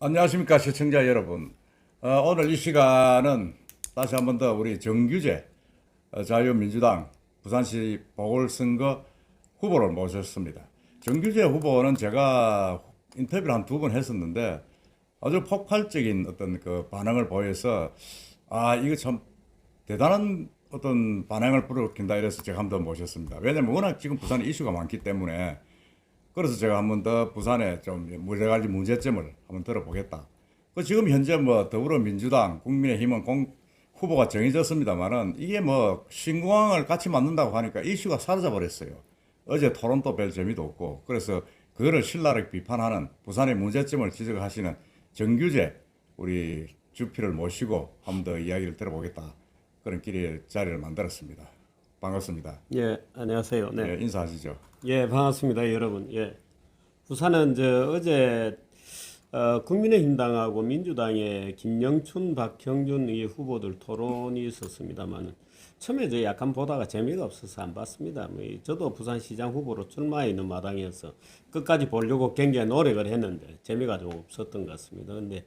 안녕하십니까 시청자 여러분. 오늘 이 시간은 다시 한번 더 우리 정규재 자유민주당 부산시 보궐선거 후보를 모셨습니다. 정규재 후보는 제가 인터뷰를 한 2번 했었는데 아주 폭발적인 어떤 그 반응을 보여서 이거 참 대단한 어떤 반응을 불러일으킨다 이래서 제가 한 번 더 모셨습니다. 왜냐면 워낙 지금 부산에 이슈가 많기 때문에 그래서 제가 한 번 더 부산의 좀 여러 가지 문제점을 한번 들어보겠다. 지금 현재 뭐 더불어민주당, 국민의힘은 후보가 정해졌습니다만은 이게 뭐 신공항을 같이 만든다고 하니까 이슈가 사라져 버렸어요. 어제 토론도 별 재미도 없고 그래서 그거를 신랄하게 비판하는 부산의 문제점을 지적하시는 정규재 우리 주피를 모시고 한 번 더 이야기를 들어보겠다. 그런 자리를 만들었습니다. 반갑습니다. 예, 안녕하세요. 네. 네, 인사하시죠. 예, 반갑습니다, 여러분. 예. 부산은 어제 국민의힘당하고 민주당의 김영춘, 박형준 이 후보들 토론이 있었습니다만 처음에 약간 보다가 재미가 없어서 안 봤습니다. 저도 부산시장 후보로 출마해 있는 마당이어서 끝까지 보려고 굉장히 노력을 했는데 재미가 좀 없었던 것 같습니다. 근데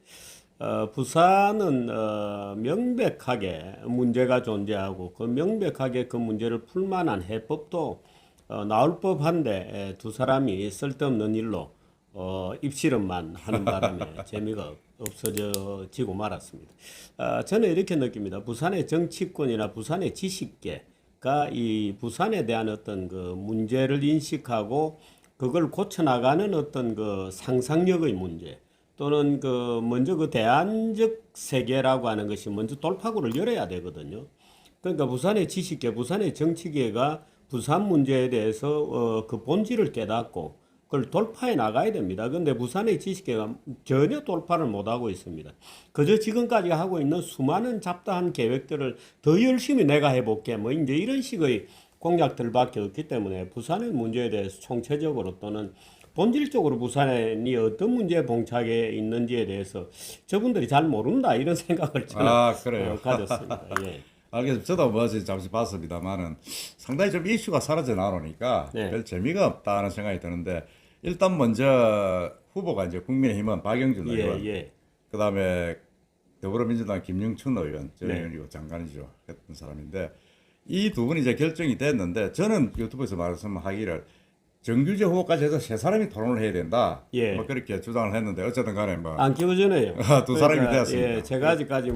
부산은 명백하게 문제가 존재하고 그 명백하게 그 문제를 풀 만한 해법도 나올 법한데 두 사람이 쓸데없는 일로 입씨름만 하는 바람에 재미가 없어지고 말았습니다. 저는 이렇게 느낍니다. 부산의 정치권이나 부산의 지식계가 이 부산에 대한 어떤 그 문제를 인식하고 그걸 고쳐나가는 어떤 그 상상력의 문제 또는 먼저 그 대안적 세계라고 하는 것이 먼저 돌파구를 열어야 되거든요. 그러니까 부산의 지식계, 부산의 정치계가 부산 문제에 대해서 그 본질을 깨닫고 그걸 돌파해 나가야 됩니다. 그런데 부산의 지식계가 전혀 돌파를 못하고 있습니다. 그저 지금까지 하고 있는 수많은 잡다한 계획들을 더 열심히 내가 해볼게 뭐 이제 이런 식의 공약들밖에 없기 때문에 부산의 문제에 대해서 총체적으로 또는 본질적으로 부산이 어떤 문제에 봉착해 있는지에 대해서 저분들이 잘 모른다 이런 생각을 저는 그래요. 가졌습니다. 예. 알겠습니다. 저도 잠시 봤습니다만은 상당히 좀 이슈가 사라져 나오니까 네. 별 재미가 없다는 생각이 드는데 일단 먼저 후보가 이제 국민의힘은 박영준 의원, 그다음에 더불어민주당 김영춘 의원, 전 의원이고 장관이죠 했던 사람인데 이 두 분이 이제 결정이 됐는데 저는 유튜브에서 말씀하기를 정규재 후보까지 해서 세 사람이 토론을 해야 된다. 뭐 그렇게 주장을 했는데 어쨌든 간에 뭐 안 끼워주네요. 두 사람이 되었습니다. 예, 제가 아직까지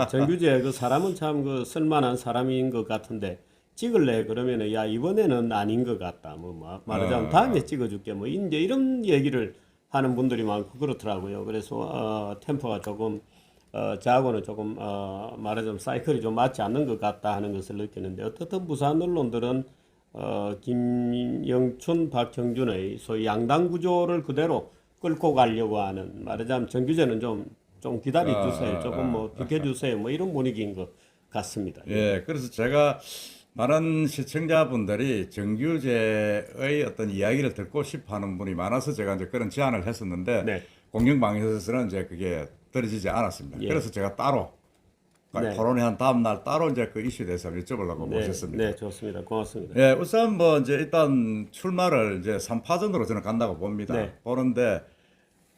정규재 그 사람은 참 그 쓸만한 사람인 것 같은데 찍을래 그러면은 야 이번에는 아닌 것 같다. 말하자면 다음에 찍어줄게. 이제 이런 얘기를 하는 분들이 많고 그렇더라고요. 그래서 템포가 조금 저하고는 조금 말하자면 사이클이 좀 맞지 않는 것 같다 하는 것을 느끼는데 어떻든 부산 언론들은 김영춘, 박형준의 소위 양당 구조를 그대로 끌고 가려고 하는 말하자면 정규재는 좀 기다려 주세요. 조금 비켜주세요. 이런 분위기인 것 같습니다. 예, 그래서 제가 많은 시청자분들이 정규재의 어떤 이야기를 듣고 싶어 하는 분이 많아서 제가 이제 그런 제안을 했었는데 공영방송에서는 이제 그게 들어지지 않았습니다. 그래서 제가 따로 토론회 한 다음 날 따로 이제 그 이슈에 대해서 여쭤보려고 모셨습니다. 네, 좋습니다. 고맙습니다. 예, 우선 이제 일단 출마를 이제 3파전으로 저는 간다고 봅니다. 보는데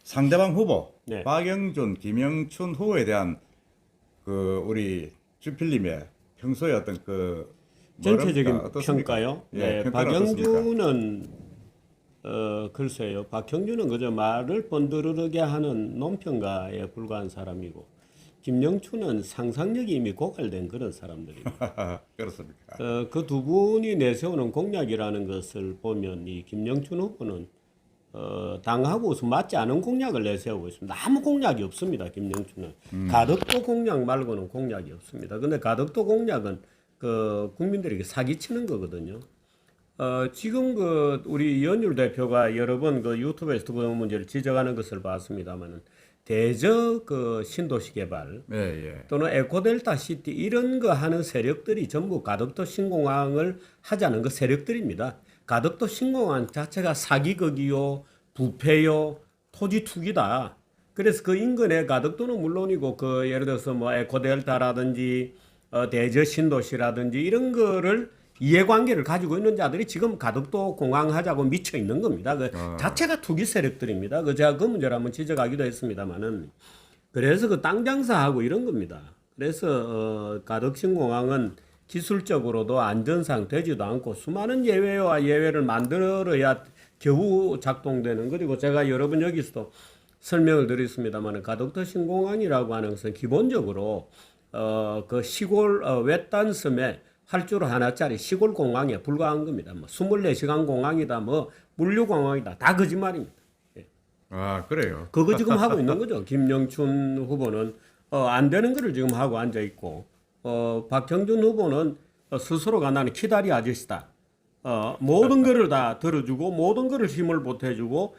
상대방 후보 박영준, 김영춘 후보에 대한 그 우리 주필님의 평소에 어떤 그 전체적인 평가요? 예, 박영준은 글쎄요. 박형준은 그저 말을 번드르르게 하는 논평가에 불과한 사람이고 김영춘은 상상력이 이미 고갈된 그런 사람들입니다. 그렇습니까? 그 두 분이 내세우는 공약이라는 것을 보면 이 김영춘 후보는 당하고 맞지 않은 공약을 내세우고 있습니다. 아무 공약이 없습니다. 김영춘은 가덕도 공약 말고는 공약이 없습니다. 근데 가덕도 공약은 국민들에게 사기치는 거거든요. 지금 우리 이현율 대표가 여러 번 유튜브에서 그 문제를 지적하는 것을 봤습니다만은 대저 신도시 개발 또는 에코델타 시티 이런 거 하는 세력들이 전부 가덕도 신공항을 하자는 그 세력들입니다. 가덕도 신공항 자체가 사기극이요, 부패요, 토지 투기다. 그래서 그 인근에 가덕도는 물론이고 예를 들어서 에코델타라든지 대저 신도시라든지 이런 거를 이해관계를 가지고 있는 자들이 지금 가덕도 공항하자고 미쳐 있는 겁니다. 그 자체가 투기 세력들입니다. 그 제가 그 문제를 한번 지적하기도 했습니다만은 그래서 그 땅 장사하고 이런 겁니다. 그래서 가덕신공항은 기술적으로도 안전상 되지도 않고 수많은 예외와 예외를 만들어야 겨우 작동되는, 그리고 제가 여러 번 여기서도 설명을 드렸습니다만 가덕도 신공항이라고 하는 것은 기본적으로 그 시골 외딴 섬에 활주로 하나짜리 시골 공항에 불과한 겁니다. 뭐 24시간 공항이다, 뭐 물류공항이다, 다 거짓말입니다. 아, 그래요. 그거 지금 하고 있는 거죠. 김영춘 후보는 안 되는 거를 지금 하고 앉아 있고, 박형준 후보는 스스로가 나는 키다리 아저씨다. 모든 거를 다 들어주고 모든 거를 힘을 보태주고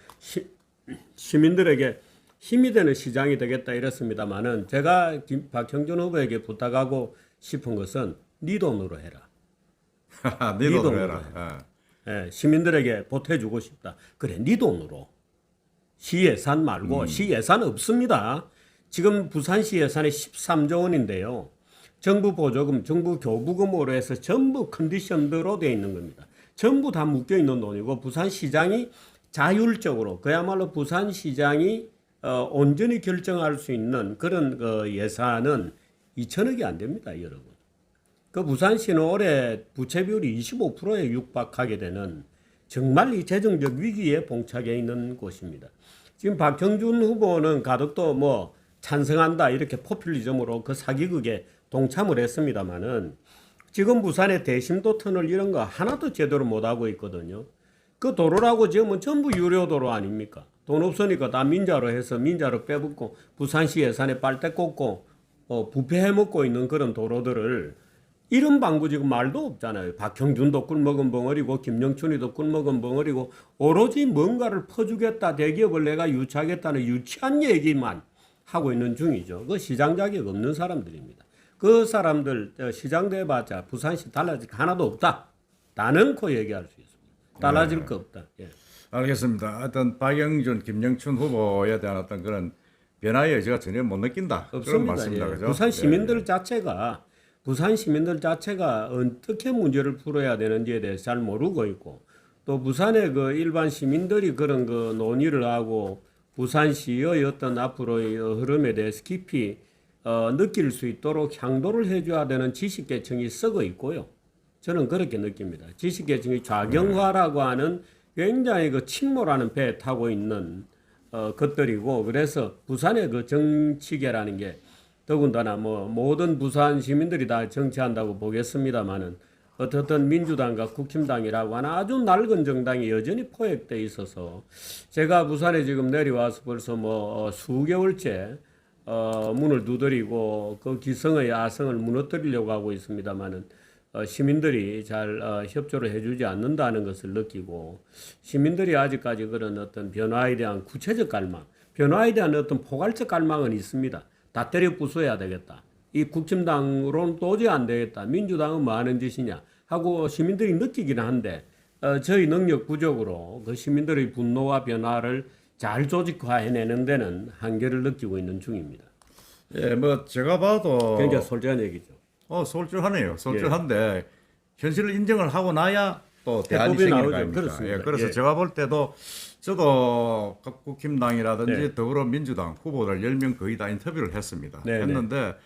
시민들에게 힘이 되는 시장이 되겠다 이랬습니다만은 제가 박형준 후보에게 부탁하고 싶은 것은 네 돈으로 해라. 네 돈으로 돈으로 해라. 예, 시민들에게 보태주고 싶다. 그래, 네 돈으로. 시 예산 말고 시 예산 없습니다. 지금 부산시 예산이 13조 원인데요. 정부 보조금, 정부 교부금으로 해서 전부 컨디션대로 되어 있는 겁니다. 전부 다 묶여 있는 돈이고 부산시장이 자율적으로, 그야말로 부산시장이 온전히 결정할 수 있는 그런 그 예산은 2천억이 안 됩니다, 여러분. 그 부산시는 올해 부채 비율이 25%에 육박하게 되는 정말 이 재정적 위기에 봉착해 있는 곳입니다. 지금 박형준 후보는 가덕도 뭐 찬성한다 이렇게 포퓰리즘으로 그 사기극에 동참을 했습니다마는 지금 부산의 대심도 터널 이런 거 하나도 제대로 못 하고 있거든요. 그 도로라고 지금은 전부 유료도로 아닙니까? 돈 없으니까 다 민자로 해서 민자로 빼붓고 부산시 예산에 빨대 꽂고 부패해 먹고 있는 그런 도로들을, 이런 방구 지금 말도 없잖아요. 박형준도 꿀먹은 벙어리고 김영춘이도 꿀먹은 벙어리고 오로지 뭔가를 퍼주겠다, 대기업을 내가 유치하겠다는 유치한 얘기만 하고 있는 중이죠. 그 시장 자격 없는 사람들입니다. 그 사람들 시장 돼봤자 부산시 달라질 거 하나도 없다. 단언코 얘기할 수 있습니다. 달라질 거 없다. 예. 알겠습니다. 어떤 박영준, 김영춘 후보에 대한 어떤 그런 변화의 여지가 전혀 못 느낀다. 그런 없습니다. 말씀입니다. 예. 그죠? 부산 시민들 자체가 어떻게 문제를 풀어야 되는지에 대해서 잘 모르고 있고, 또 부산의 그 일반 시민들이 그런 그 논의를 하고 부산시의 어떤 앞으로의 흐름에 대해서 깊이 느낄 수 있도록 향도를 해줘야 되는 지식계층이 썩어 있고요. 저는 그렇게 느낍니다. 지식계층이 좌경화라고 하는 굉장히 그 침몰하는 배에 타고 있는 것들이고, 그래서 부산의 그 정치계라는 게 더군다나 뭐 모든 부산 시민들이 다 정치한다고 보겠습니다만은 어떻든 민주당과 국힘당이라고 하는 아주 낡은 정당이 여전히 포획돼 있어서, 제가 부산에 지금 내려와서 벌써 뭐 수개월째 문을 두드리고 그 기성의 야성을 무너뜨리려고 하고 있습니다만은 시민들이 잘 협조를 해주지 않는다는 것을 느끼고, 시민들이 아직까지 그런 어떤 변화에 대한 구체적 갈망, 변화에 대한 어떤 포괄적 갈망은 있습니다. 다 때려 부숴야 되겠다. 이 국힘당으로는 도저히 안 되겠다. 민주당은 뭐 하는 짓이냐 하고 시민들이 느끼기는 한데 저희 능력 부족으로 그 시민들의 분노와 변화를 잘 조직화해내는 데는 한계를 느끼고 있는 중입니다. 예, 뭐 제가 봐도 굉장히 솔직한 얘기죠. 솔직하네요. 솔직한데 현실을 인정을 하고 나야 또 대안이 해법이 생기는 나오죠. 거 아닙니까? 그렇습니다. 예, 그래서 예. 제가 볼 때도 저도 국힘당이라든지 네. 더불어민주당 후보들 10명 거의 다 인터뷰를 했습니다. 네, 했는데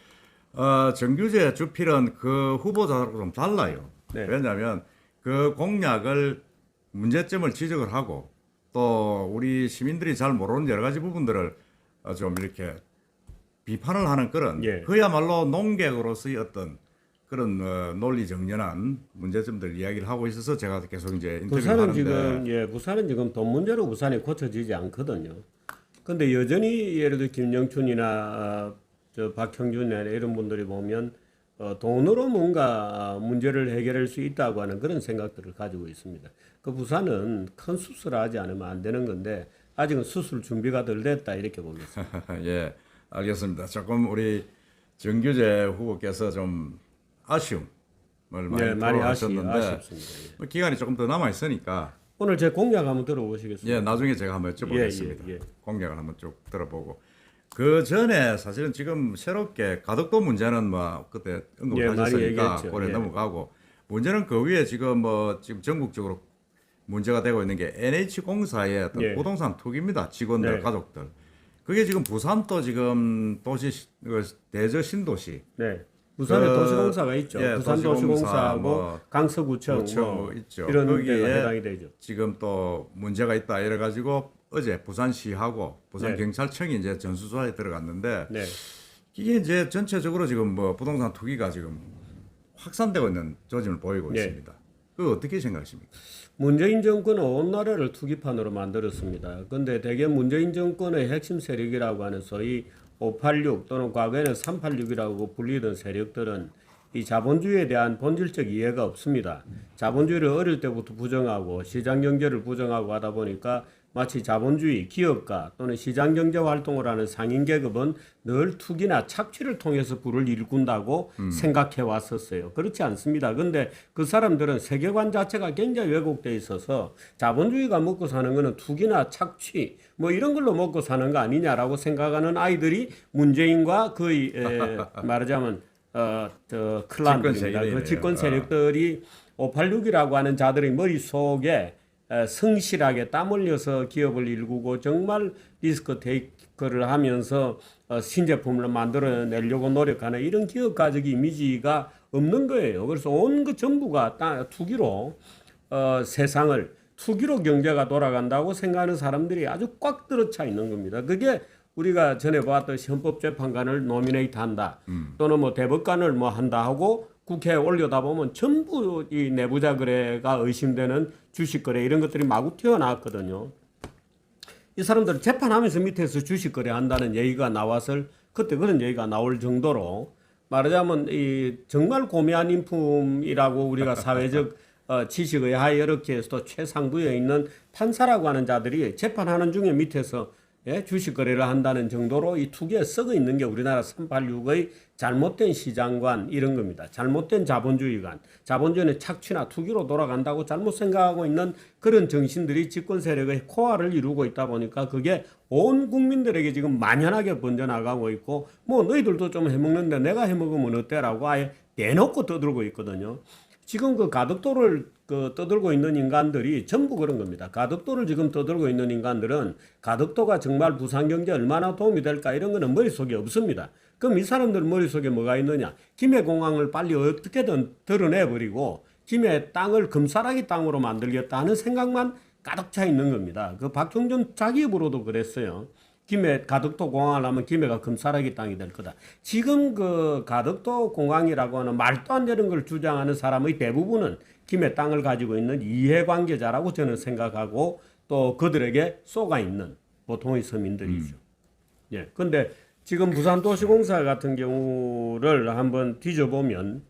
정규재 주필은 그 후보자하고 좀 달라요. 네. 왜냐하면 그 공약을 문제점을 지적을 하고 또 우리 시민들이 잘 모르는 여러 가지 부분들을 좀 이렇게 비판을 하는 그런 예. 그야말로 농객으로서의 어떤 그런 논리 정연한 문제점들 이야기를 하고 있어서 제가 계속 이제 인터뷰를 하는데 부산은 지금 돈 문제로 부산이 고쳐지지 않거든요. 근데 여전히 예를 들어 김영춘이나 저 박형준이나 이런 분들이 보면 돈으로 뭔가 문제를 해결할 수 있다고 하는 그런 생각들을 가지고 있습니다. 그 부산은 큰 수술을 하지 않으면 안 되는 건데 아직은 수술 준비가 덜 됐다 이렇게 보겠습니다. 예, 알겠습니다. 조금 우리 정규재 후보께서 좀 아쉬움을 많이 많이 토로하셨는데 아쉽습니다. 예. 뭐 기간이 조금 더 남아 있으니까 오늘 제 공약 한번 들어보시겠습니까? 예, 나중에 제가 한번 여쭤보겠습니다. 예. 공약을 한번 쭉 들어보고 그 전에 사실은 지금 새롭게 가덕도 문제는 뭐 그때 예, 많이 언급하셨으니까 얘기했죠. 고래 예. 넘어가고 문제는 그 위에 지금 뭐 지금 전국적으로 문제가 되고 있는 게 NH공사의 어떤 예. 부동산 투기입니다. 직원들, 네. 가족들. 그게 지금 부산도 지금 도시 대저 신도시 네. 부산에 그, 도시공사가 있죠. 예, 부산도시공사하고 뭐, 강서구청 구청 뭐 있죠. 이런 거기에 데가 해당이 되죠. 지금 또 문제가 있다 이래 가지고 어제 부산시하고 부산경찰청이 이제 전수조사에 들어갔는데 네. 이게 이제 전체적으로 지금 뭐 부동산 투기가 지금 확산되고 있는 조짐을 보이고 네. 있습니다. 그거 어떻게 생각하십니까? 문재인 정권은 온 나라를 투기판으로 만들었습니다. 그런데 대개 문재인 정권의 핵심 세력이라고 하는 소위 586 또는 과거에는 386이라고 불리던 세력들은 이 자본주의에 대한 본질적 이해가 없습니다. 자본주의를 어릴 때부터 부정하고 시장 경제를 부정하고 하다 보니까 마치 자본주의, 기업가 또는 시장 경제 활동을 하는 상인 계급은 늘 투기나 착취를 통해서 부를 일군다고 생각해 왔었어요. 그렇지 않습니다. 근데 그 사람들은 세계관 자체가 굉장히 왜곡돼 있어서 자본주의가 먹고 사는 거는 투기나 착취 뭐 이런 걸로 먹고 사는 거 아니냐라고 생각하는 아이들이 문재인과 거의 말하자면 클란들입니다. 그 집권 세력들이 586이라고 하는 자들의 머릿속에 성실하게 땀 흘려서 기업을 일구고 정말 리스크 테이크를 하면서 신제품을 만들어내려고 노력하는 이런 기업 가족 이미지가 없는 거예요. 그래서 온 그 전부가 투기로 세상을 투기로 경제가 돌아간다고 생각하는 사람들이 아주 꽉 들어차 있는 겁니다. 그게 우리가 전에 봤듯이 헌법재판관을 노미네이트 한다 또는 뭐 대법관을 뭐 한다 하고 국회에 올려다 보면 전부 이 내부자 거래가 의심되는 주식 거래 이런 것들이 마구 튀어나왔거든요. 이 사람들 재판하면서 밑에서 주식 거래한다는 얘기가 나왔을 그때 그런 얘기가 나올 정도로 말하자면 이 정말 고매한 인품이라고 우리가 사회적 지식의 하에 이렇게 해서 최상부에 있는 판사라고 하는 자들이 재판하는 중에 밑에서 주식 거래를 한다는 정도로 이 투기에 썩어 있는 게 우리나라 386의 잘못된 시장관 이런 겁니다. 잘못된 자본주의관, 자본주의는 착취나 투기로 돌아간다고 잘못 생각하고 있는 그런 정신들이 집권 세력의 코어를 이루고 있다 보니까 그게 온 국민들에게 지금 만연하게 번져나가고 있고 뭐 너희들도 좀 해먹는데 내가 해먹으면 어때라고 아예 대놓고 떠들고 있거든요. 지금 그 가덕도를 떠들고 있는 인간들이 전부 그런 겁니다. 가덕도를 지금 떠들고 있는 인간들은 가덕도가 정말 부산 경제에 얼마나 도움이 될까 이런 거는 머릿속에 없습니다. 그럼 이 사람들 머릿속에 뭐가 있느냐? 김해공항을 빨리 어떻게든 드러내버리고 김해 땅을 금싸라기 땅으로 만들겠다 하는 생각만 가득 차 있는 겁니다. 그 박형준 자기 입으로도 그랬어요. 김해 가덕도 공항을 하면 김해가 금싸라기 땅이 될 거다. 지금 그 가덕도 공항이라고 하는 말도 안 되는 걸 주장하는 사람의 대부분은 김해 땅을 가지고 있는 이해관계자라고 저는 생각하고 또 그들에게 쏘가 있는 보통의 서민들이죠. 예. 근데 지금 부산도시공사 같은 경우를 한번 뒤져보면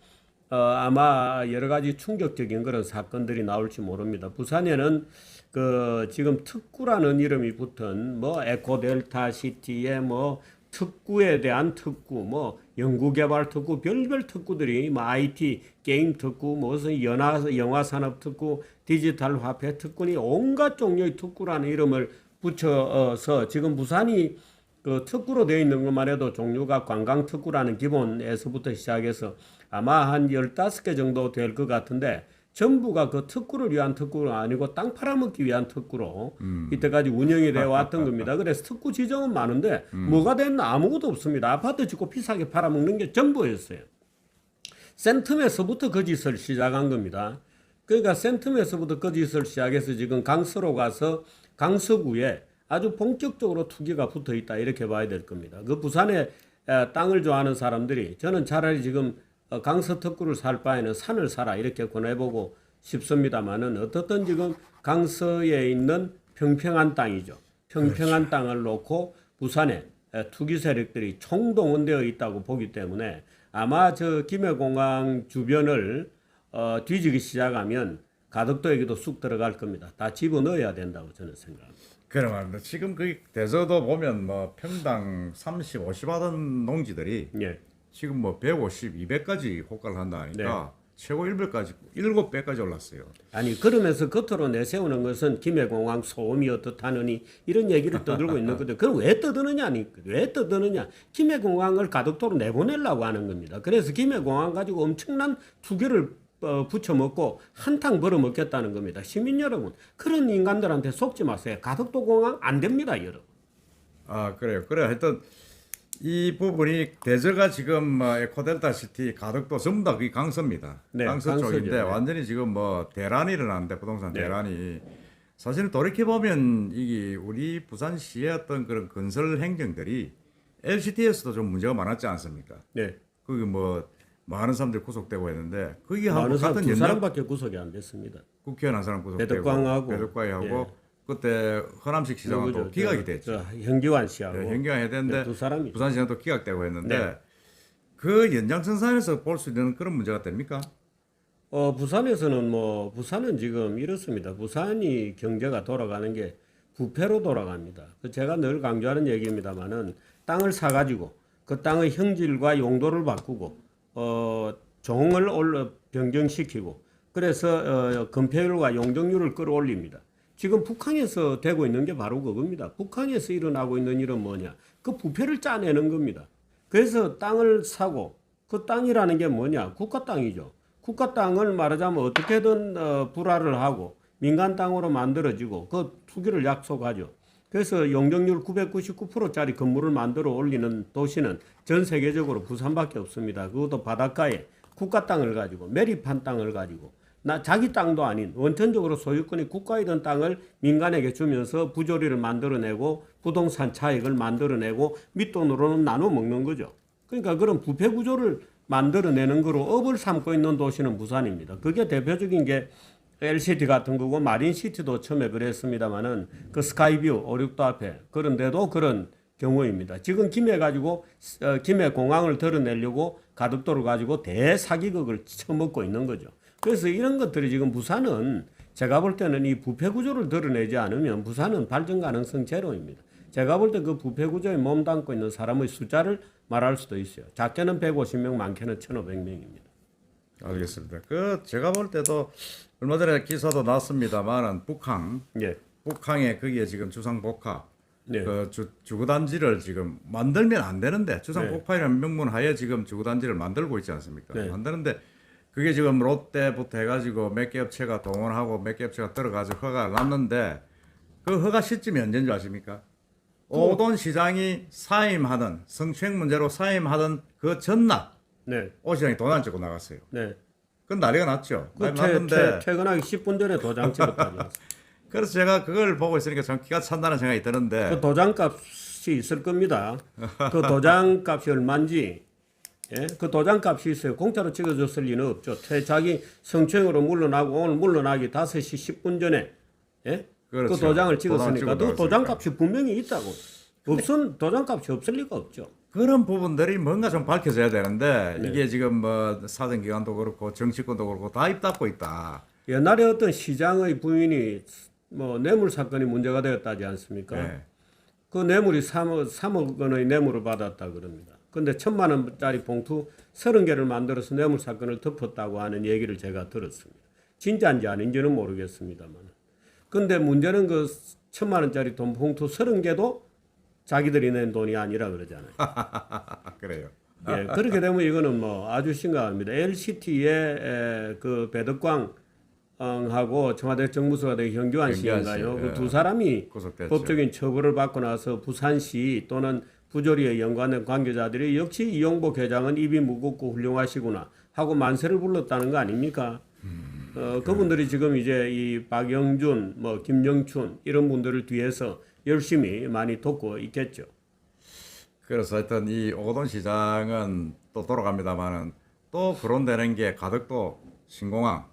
아마 여러 가지 충격적인 그런 사건들이 나올지 모릅니다. 부산에는 그 지금 특구라는 이름이 붙은 뭐 에코델타 시티의 뭐 특구에 대한 특구, 뭐 연구개발 특구, 별별 특구들이 뭐 IT 게임 특구, 무슨 영화 산업 특구, 디지털 화폐 특구니 온갖 종류의 특구라는 이름을 붙여서 지금 부산이 그 특구로 되어 있는 것만 해도 종류가 관광 특구라는 기본에서부터 시작해서 아마 한 15개 정도 될 것 같은데 전부가 그 특구를 위한 특구가 아니고 땅 팔아먹기 위한 특구로 이때까지 운영이 되어 왔던 겁니다. 그래서 특구 지정은 많은데 뭐가 됐나 아무것도 없습니다. 아파트 짓고 비싸게 팔아먹는 게 전부였어요. 센텀에서부터 그 짓을 시작한 겁니다. 그러니까 센텀에서부터 그 짓을 시작해서 지금 강서로 가서 강서구에 아주 본격적으로 투기가 붙어 있다 이렇게 봐야 될 겁니다. 그 부산에 땅을 좋아하는 사람들이 저는 차라리 지금 강서 특구를 살 바에는 산을 사라 이렇게 권해보고 싶습니다만은 어떻든 지금 강서에 있는 평평한 땅이죠. 평평한 땅을 놓고 부산에 투기 세력들이 총동원되어 있다고 보기 때문에 아마 저 김해공항 주변을 뒤지기 시작하면 가덕도에게도 쑥 들어갈 겁니다. 다 집어넣어야 된다고 저는 생각합니다. 그래 말입니다. 지금 그 대저도 보면 뭐 평당 30, 50 하던 농지들이 예. 지금 뭐 150, 200까지 호가를 한다 하니까 최고 7배까지 올랐어요. 아니 그러면서 겉으로 내세우는 것은 김해공항 소음이 어떻다느니 이런 얘기를 떠들고 있는 건데 그럼 왜 떠드느냐? 왜 떠드느냐? 김해공항을 가덕도로 내보내려고 하는 겁니다. 그래서 김해공항 가지고 엄청난 투기를 부쳐먹고 한탕 벌어먹겠다는 겁니다. 시민 여러분, 그런 인간들한테 속지 마세요. 가덕도 공항 안 됩니다, 여러분. 아, 그래요. 그래 하여튼 이 부분이 대저가 지금 뭐 에코델타 시티 가덕도 전부 다 그게 강서입니다. 네, 강서 강서죠. 쪽인데 네. 완전히 지금 뭐 대란이 일어났는데 부동산 네. 대란이 사실 돌이켜 보면 이게 우리 부산시의 어떤 그런 건설 행정들이 LCT에서도 좀 문제가 많았지 않습니까? 네. 거기 뭐 많은 사람들이 구속되고 했는데 거기 하고 많은 사람 같은 두 연장 사람밖에 구속이 안 됐습니다. 국회의원 한 사람 구속되고 배덕광하고, 배덕광하고 그때 허남식 시장은 또 누구죠? 기각이 됐죠. 현기환 씨하고 현경해야 되는데 네, 두 사람이. 부산시장도 기각되고 했는데 네. 그 연장선상에서 볼 수 있는 그런 문제가 됩니까? 부산에서는 뭐 부산은 지금 이렇습니다. 부산이 경제가 돌아가는 게 부패로 돌아갑니다. 제가 늘 강조하는 얘기입니다만은 땅을 사가지고 그 땅의 형질과 용도를 바꾸고 종을 변경시키고 그래서 건폐율과 용적률을 끌어올립니다. 지금 북한에서 되고 있는 게 바로 그겁니다. 북한에서 일어나고 있는 일은 뭐냐? 그 부패를 짜내는 겁니다. 그래서 땅을 사고 그 땅이라는 게 뭐냐? 국가 땅이죠. 국가 땅을 말하자면 어떻게든 불화를 하고 민간 땅으로 만들어지고 그 투기를 약속하죠. 그래서 용적률 999%짜리 건물을 만들어 올리는 도시는 전 세계적으로 부산밖에 없습니다. 그것도 바닷가에 국가 땅을 가지고 매립한 땅을 가지고 자기 땅도 아닌 원천적으로 소유권이 국가이던 땅을 민간에게 주면서 부조리를 만들어내고 부동산 차익을 만들어내고 밑돈으로는 나눠 먹는 거죠. 그러니까 그런 부패 구조를 만들어내는 거로 업을 삼고 있는 도시는 부산입니다. 그게 대표적인 게 LCT 같은 거고 마린시티도 처음에 그랬습니다만은 그 스카이뷰 569 앞에 그런데도 그런 경우입니다. 지금 김해 가지고 김해 공항을 드러내려고 가덕도를 가지고 대사기극을 쳐먹고 있는 거죠. 그래서 이런 것들이 지금 부산은 제가 볼 때는 이 부패 구조를 드러내지 않으면 부산은 발전 가능성 제로입니다. 제가 볼 때 그 부패 구조에 몸담고 있는 사람의 숫자를 말할 수도 있어요. 작게는 150명, 많게는 1,500명입니다. 알겠습니다. 그 제가 볼 때도 얼마 전에 기사도 났습니다만은 예. 북항에 거기에 지금 주상복합 네. 그 주거단지를 지금 만들면 안 되는데 주상복합이라는 명문 하에 지금 주거단지를 만들고 있지 않습니까? 네. 만드는데 그게 지금 롯데부터 해가지고 몇 개 업체가 동원하고 몇 개 업체가 들어가서 허가가 났는데 그 허가 시점이 언제인 줄 아십니까? 오돈 시장이 사임하던 성추행 문제로 사임하던 그 전날 네. 오 시장이 돈 안 찍고 나갔어요. 네. 그건 난리가 났죠. 그 난리 났는데 퇴근하기 10분 전에 도장 찍었다죠. 그래서 제가 그걸 보고 있으니까 좀 기가 찬다는 생각이 드는데 그 도장값이 있을 겁니다. 그 도장값이 얼마인지, 예? 그 도장값이 있어요. 공짜로 찍어줬을 리는 없죠. 자기 성추행으로 물러나고 오늘 물러나기 5시 10분 전에, 예? 그렇죠. 그 도장을 찍었으니까 찍어 그 나왔으니까. 도장값이 분명히 있다고. 없은 도장값이 없을 리가 없죠. 그런 부분들이 뭔가 좀 밝혀져야 되는데 네. 이게 지금 뭐 사정기관도 그렇고 정치권도 그렇고 다 입 닫고 있다. 옛날에 어떤 시장의 부인이 뭐 뇌물 사건이 문제가 되었다지 않습니까? 네. 그 뇌물이 3억 원의 뇌물을 받았다 그럽니다. 근데 1,000만 원짜리 봉투 30개를 만들어서 뇌물 사건을 덮었다고 하는 얘기를 제가 들었습니다. 진짜인지 아닌지는 모르겠습니다만. 근데 문제는 그 1,000만 원짜리 돈 봉투 30개도 자기들이 낸 돈이 아니라 그러잖아요. 그래요. 예, 그렇게 되면 이거는 뭐 아주 심각합니다. LCT의 그 배덕광 하고 청와대 정무수가 된 현규환 씨인가요? 씨, 그 예. 두 사람이 구속됐죠. 법적인 처벌을 받고 나서 부산시 또는 부조리에 연관된 관계자들이 역시 이용복 회장은 입이 무겁고 훌륭하시구나 하고 만세를 불렀다는 거 아닙니까? 그분들이 지금 이제 이 박영준, 뭐 김영춘 이런 분들을 뒤에서 열심히 많이 돕고 있겠죠. 그래서 하여튼 이 오돈 시장은 또 돌아갑니다만은 또 거론되는 게 가덕도 신공항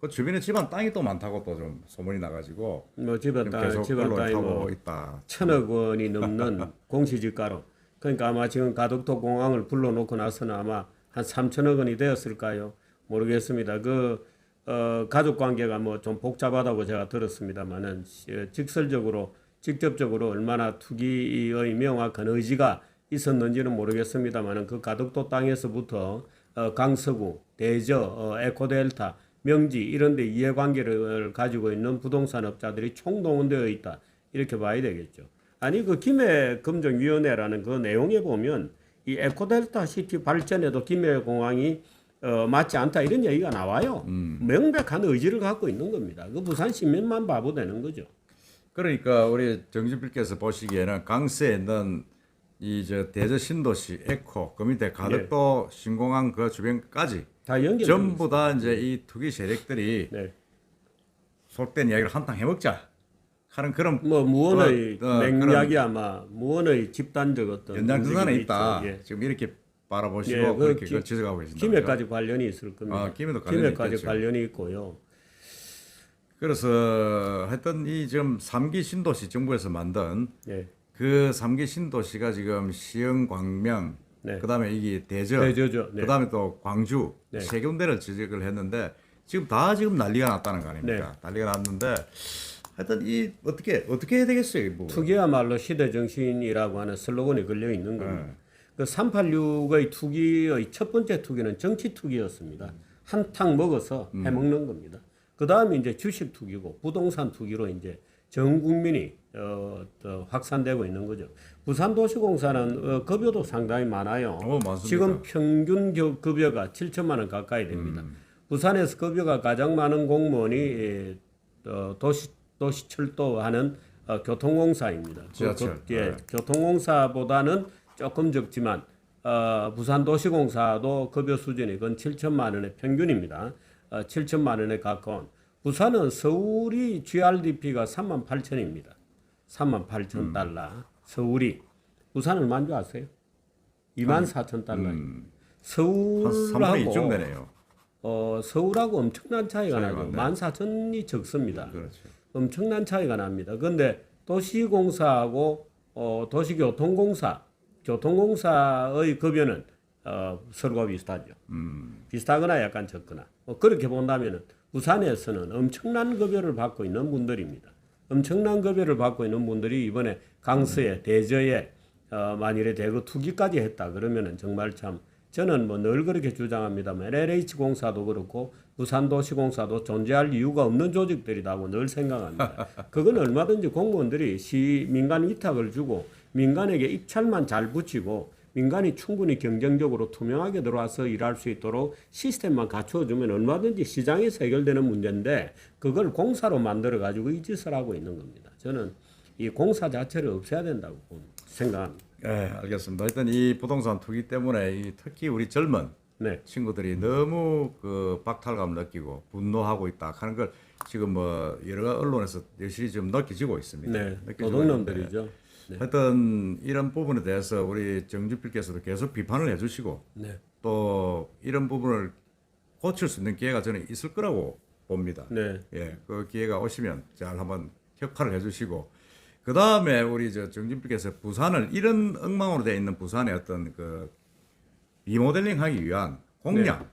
그 주변에 집안 땅이 또 많다고 또 좀 소문이 나가지고 뭐 집안 지금 땅, 계속 집안 언론에 땅이 타고 뭐 있다. 1,000억 원이 넘는 공시지가로. 그러니까 아마 지금 가덕도 공항을 불러놓고 나서는 아마 한 3,000억 원이 되었을까요? 모르겠습니다. 그 가족 관계가 뭐 좀 복잡하다고 제가 들었습니다만은 직접적으로 얼마나 투기의 명확한 의지가 있었는지는 모르겠습니다만은 그 가덕도 땅에서부터 강서구, 대저, 에코델타, 명지 이런 데 이해관계를 가지고 있는 부동산 업자들이 총동원되어 있다. 이렇게 봐야 되겠죠. 아니 그 김해금정위원회라는 그 내용에 보면 이 에코델타 시티 발전에도 김해공항이 맞지 않다 이런 얘기가 나와요. 명백한 의지를 갖고 있는 겁니다. 그 부산 시민만 바보 되는 거죠. 그러니까 우리 정진필께서 보시기에는 강서에 있는 이 저 대저 신도시 에코 그 밑에 가덕도 신공항 그 주변까지 다 연결. 전부 다 이제 이 투기 세력들이 네. 속된 이야기를 한탕 해먹자 하는 그런 뭐 무언의 그런 맥락이 아마 무언의 집단적 어떤 연장선상에 움직임이 있다. 있죠. 예. 지금 이렇게 바라보시고 예, 그 그렇게 기- 그걸 지적하고 계신다. 김해까지 관련이 있을 겁니다. 아, 김해도 관련이 김해까지 있겠죠. 관련이 있고요. 그래서 하여튼 이 지금 3기 신도시 정부에서 만든 예. 그 3기 신도시가 지금 시흥, 광명, 네. 그다음에 이게 대저, 대저죠. 네. 그다음에 또 광주 네. 세 군데를 지적을 했는데 지금 다 지금 난리가 났다는 거 아닙니까? 네. 난리가 났는데 하여튼 이 어떻게 해야 되겠어요, 뭐. 투기야말로 시대 정신이라고 하는 슬로건이 걸려 있는 겁니다. 그 386의 투기의 첫 번째 투기는 정치 투기였습니다. 한탕 먹어서 해먹는 겁니다. 그 다음에 이제 주식 투기고 부동산 투기로 이제 전 국민이 확산되고 있는 거죠. 부산도시공사는 급여도 상당히 많아요. 많습니다. 지금 평균 급여가 7천만 원 가까이 됩니다. 부산에서 급여가 가장 많은 공무원이 도시철도하는 교통공사입니다. 지하철. 예, 교통공사보다는 조금 적지만 부산도시공사도 급여 수준이 건 7천만 원의 평균입니다. 7천만 원에 가까운. 부산은 서울이 GRDP가 3만 8천입니다. 3만 8천 달러. 서울이. 부산 얼마인 줄 아세요? 2만 4천 달러입니다. 한 3분의 2쯤 서울하고 되네요. 서울하고 엄청난 차이가 나죠. 많네. 14,000이 적습니다. 그렇죠. 엄청난 차이가 납니다. 그런데 도시공사하고 교통공사의 급여는 서로가 비슷하죠. 비슷하거나 약간 적거나. 그렇게 본다면은 부산에서는 엄청난 급여를 받고 있는 분들입니다. 엄청난 급여를 받고 있는 분들이 이번에 강서에 대저에 만일에 대거 투기까지 했다 그러면은 정말 참 저는 뭐 늘 그렇게 주장합니다만 LH공사도 그렇고 부산도시공사도 존재할 이유가 없는 조직들이라고 늘 생각합니다. 그건 얼마든지 공무원들이 민간 위탁을 주고 민간에게 입찰만 잘 붙이고 민간이 충분히 경쟁적으로 투명하게 들어와서 일할 수 있도록 시스템만 갖추어주면 얼마든지 시장에서 해결되는 문제인데 그걸 공사로 만들어가지고 이 짓을 하고 있는 겁니다. 저는 이 공사 자체를 없애야 된다고 생각합니다. 네, 알겠습니다. 하여튼 이 부동산 투기 때문에 특히 우리 젊은 네. 친구들이 너무 그 박탈감을 느끼고 분노하고 있다 하는 걸 지금 뭐 여러 언론에서 열심히 좀 느껴지고 있습니다. 네. 느껴지고 도둑놈들이죠. 있는데 네. 하여튼 이런 부분에 대해서 우리 정주필께서도 계속 비판을 해주시고 네. 또 이런 부분을 고칠 수 있는 기회가 저는 있을 거라고 봅니다. 네. 예, 그 기회가 오시면 잘 한번 협화를 해주시고 그 다음에 우리 정진필께서 부산을 이런 엉망으로 되어 있는 부산의 어떤 그 리모델링하기 위한 공약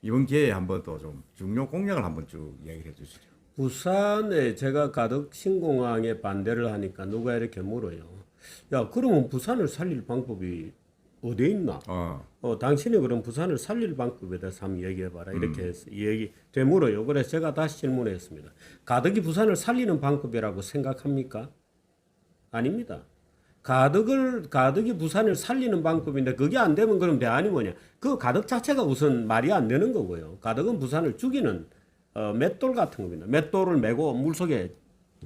이번 기회에 한번 또 좀 중요 공약을 한번 쭉 이야기해 주시죠. 부산에 제가 가덕 신공항에 반대를 하니까 누가 이렇게 물어요. 야, 그러면 부산을 살릴 방법이 어디에 있나? 당신이 그럼 부산을 살릴 방법에 대해서 한번 얘기해봐라. 이렇게 해서 얘기 되물어요. 그래서 제가 다시 질문했습니다. 가덕이 부산을 살리는 방법이라고 생각합니까? 아닙니다. 가덕이 부산을 살리는 방법인데 그게 안 되면 그럼 대안이 뭐냐? 그 가덕 자체가 우선 말이 안 되는 거고요. 가덕은 부산을 죽이는 맷돌 같은 겁니다. 맷돌을 메고 물속에